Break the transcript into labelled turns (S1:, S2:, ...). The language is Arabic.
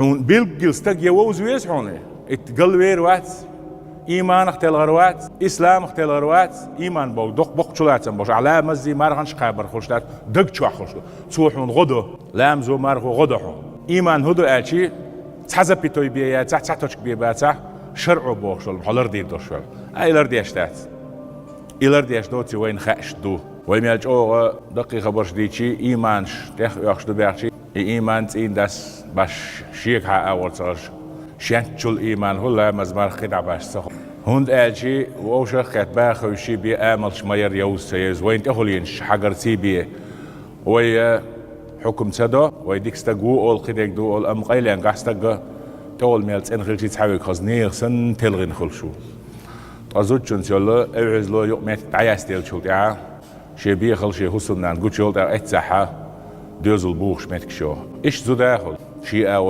S1: حون بيلقل استق يووز ويس حونه اتقل ويروات إيمان اختل غروات إسلام اختل غروات إيمان بو دق بق شلات بوش على مزي مارغنش قابر خشلات دق شو خشلو تسوحون غدو لام زو مارغو غدو إيمان هدو أشي تحزب بيتوي بيا تحتوش بيا شرعو بوشل حلر دير دوشل أيلر ديشتات إيلر ديش دوتي وين خاش دو ويميلج أو دقيقة برش ديشي إيمانش تخ يخشدو بيرشي إيمان تين داس باش شيك ها أول صارش شنتشل إيمان هلا مزمار خدع باش صح هند أجي وأوشة كتبا خوشي بي آمل شمير يوسيز وين تأخلينش حجرتي بي ويا حكم سدا ويديك استجو أول قديك دو أول أم قيلين قاستج تقول ميلت إن خلتي تحاول خزنير سن تلغين خلشو أزود شنس يلا أعز له يوم تعيس تيل شو تاع شيء بيخل شيء حسنا نقول شو تاع اتسحة دوز البوخ شمتك شو إيش زود أخل شيء أو